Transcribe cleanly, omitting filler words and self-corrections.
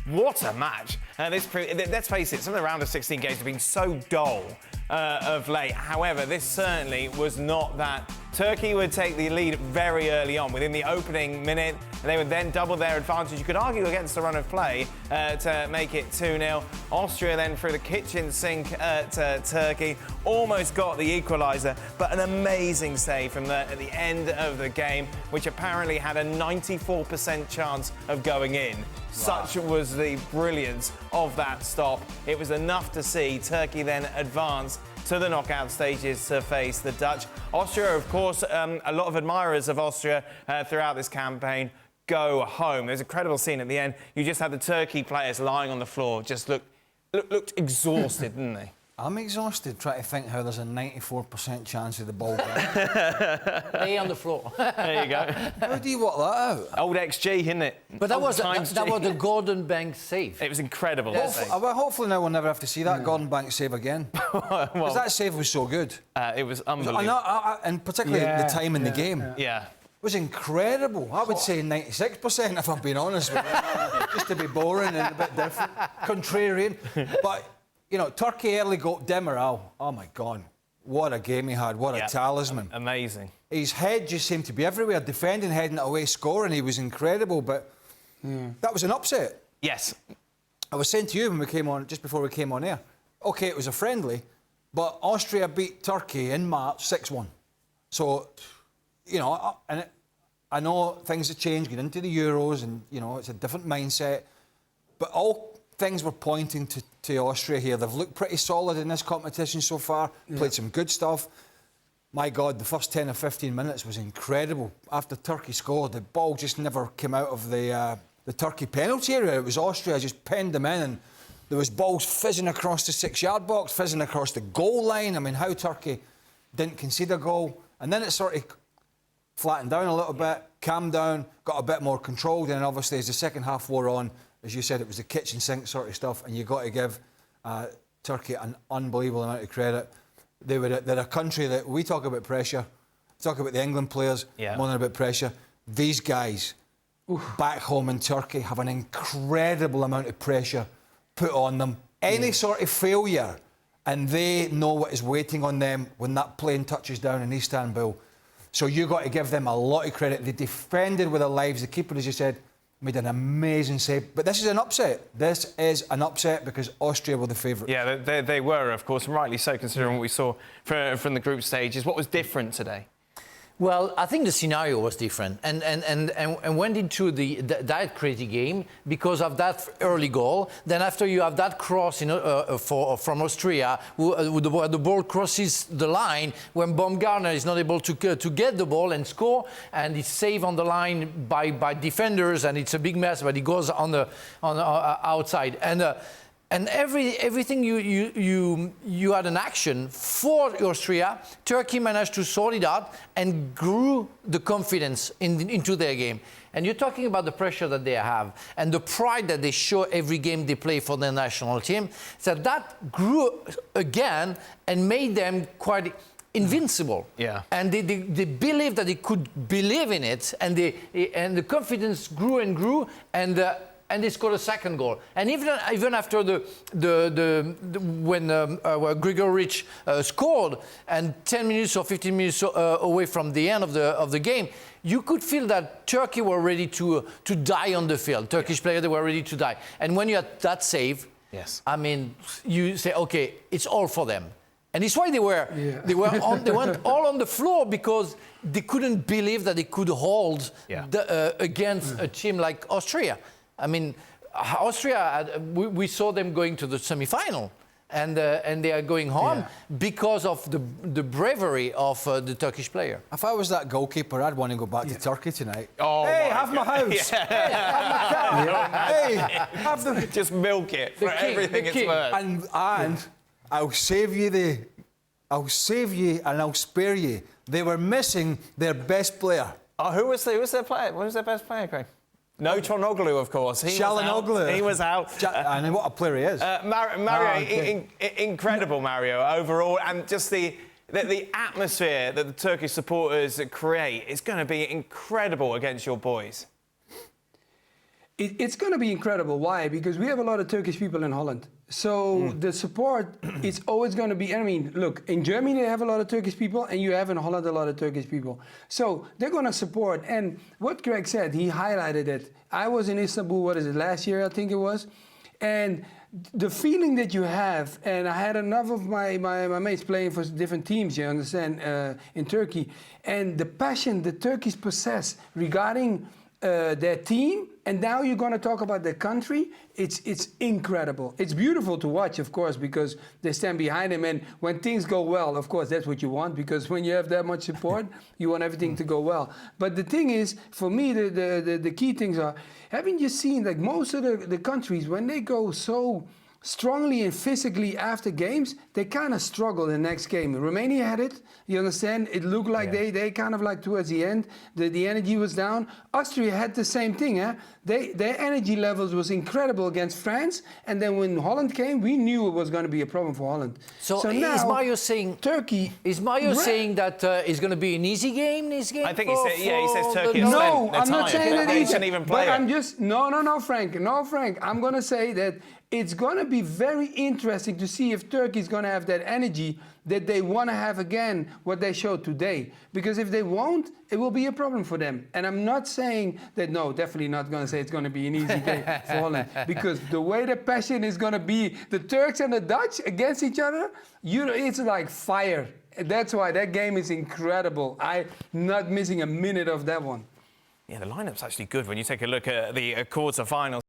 What a match. Let's face it, some of the round of 16 games have been so dull of late. However, this certainly was not that. Turkey would take the lead very early on. Within the opening minute, they would then double their advantage. You could argue against the run of play to make it 2-0. Austria then through the kitchen sink at Turkey. Almost got the equaliser, but an amazing save from at the end of the game, which apparently had a 94% chance of going in. Wow. Such was the brilliance of that stop. It was enough to see Turkey then advance to the knockout stages to face the Dutch. Austria, of course, a lot of admirers of Austria throughout this campaign go home. There's an incredible scene at the end. You just had the Turkey players lying on the floor, just looked exhausted, didn't they? I'm exhausted trying to think how there's a 94% chance of the ball going. Lay on the floor. There you go. How do you work that out? Old XG, isn't it? But that was the Gordon Banks save. It was incredible. Hopefully now we'll never have to see that Gordon Banks save again. Because that save was so good. It was unbelievable. And particularly the time in the game. Yeah. It was incredible. I would say 96% if I'm being honest with you. Just to be boring and a bit different. Contrarian. But, you know, Turkey early got Demiral. Oh, my God. What a game he had. What a talisman. Amazing. His head just seemed to be everywhere. Defending, heading it away, scoring. He was incredible. But that was an upset. Yes. I was saying to you when we came on, just before we came on air, OK, it was a friendly, but Austria beat Turkey in March 6-1. So, you know, and I know things have changed, get into the Euros and, you know, it's a different mindset. But all things were pointing to Austria here. They've looked pretty solid in this competition so far, played some good stuff. My God, the first 10 or 15 minutes was incredible. After Turkey scored, the ball just never came out of the Turkey penalty area. It was Austria just penned them in, and there was balls fizzing across the 6-yard box, fizzing across the goal line. I mean, how Turkey didn't concede a goal. And then it sort of flattened down a little bit, calmed down, got a bit more controlled, and obviously as the second half wore on, as you said, it was the kitchen sink sort of stuff, and you've got to give Turkey an unbelievable amount of credit. They're a country that we talk about pressure, talk about the England players, moaning about pressure. These guys back home in Turkey have an incredible amount of pressure put on them. Any sort of failure, and they know what is waiting on them when that plane touches down in Istanbul. So you've got to give them a lot of credit. They defended with their lives. The keeper, as you said, made an amazing save. But this is an upset. This is an upset because Austria were the favourites. Yeah, they were, of course, and rightly so, considering what we saw from the group stages. What was different today? Well, I think the scenario was different, and went into that crazy game because of that early goal. Then after you have that cross, you know, from Austria, where the ball crosses the line, when Baumgartner is not able to get the ball and score, and it's saved on the line by defenders, and it's a big mess, but it goes on the outside. And everything you had an action for Austria, Turkey managed to sort it out and grew the confidence into their game. And you're talking about the pressure that they have and the pride that they show every game they play for their national team. So that grew again and made them quite invincible. Yeah. And they believed that they could believe in it, and the confidence grew and grew, and they scored a second goal. And even after when Grigoric scored, and 10 minutes or 15 minutes away from the end of the game, you could feel that Turkey were ready to die on the field. Turkish players, they were ready to die. And when you had that save, I mean, you say, okay, it's all for them. And it's why they went all on the floor, because they couldn't believe that they could hold against a team like Austria. I mean, Austria, we saw them going to the semi-final, and they are going home because of the bravery of the Turkish player. If I was that goalkeeper, I'd want to go back to Turkey tonight. Oh, hey, have my house. Hey, have my car. Hey, have the... Just milk it for everything it's worth. And I'll save you and I'll spare you. They were missing their best player. Oh, who was their player? What was their best player, Craig? No, Çalhanoğlu, of course. Çalhanoğlu. He was out. And what a player he is. Mario, incredible, Mario, overall. And just the atmosphere that the Turkish supporters create is going to be incredible against your boys. It's going to be incredible. Why? Because we have a lot of Turkish people in Holland. So the support is always going to be, I mean, look, in Germany they have a lot of Turkish people, and you have in Holland a lot of Turkish people. So they're going to support. And what Greg said, he highlighted it. I was in Istanbul, last year I think it was. And the feeling that you have, and I had enough of my mates playing for different teams, you understand, in Turkey, and the passion the Turkish possess regarding their team, and now you're going to talk about their country. It's incredible. It's beautiful to watch, of course, because they stand behind them, and when things go well, of course, that's what you want, because when you have that much support, you want everything to go well. But the thing is, for me, the key things are, haven't you seen, like most of the countries, when they go so strongly and physically after games, they kind of struggle the next game. Romania had it, you understand? It looked like they kind of like towards the end, the energy was down. Austria had the same thing. Their energy levels was incredible against France, and then when Holland came, we knew it was going to be a problem for Holland. So now, is Mario saying Turkey? Is Mario saying that it's going to be an easy game? This game? I think he says Turkey. No, I'm not saying that they either. shouldn't even play but it. I'm just no, Frank. No, Frank. I'm going to say that it's going to be very interesting to see if Turkey is going to have that energy that they want to have again, what they showed today. Because if they won't, it will be a problem for them. And I'm not saying that, no, definitely not going to say it's going to be an easy game for Holland. Because the way the passion is going to be, the Turks and the Dutch against each other, it's like fire. That's why that game is incredible. I'm not missing a minute of that one. Yeah, the lineup's actually good when you take a look at the quarterfinals.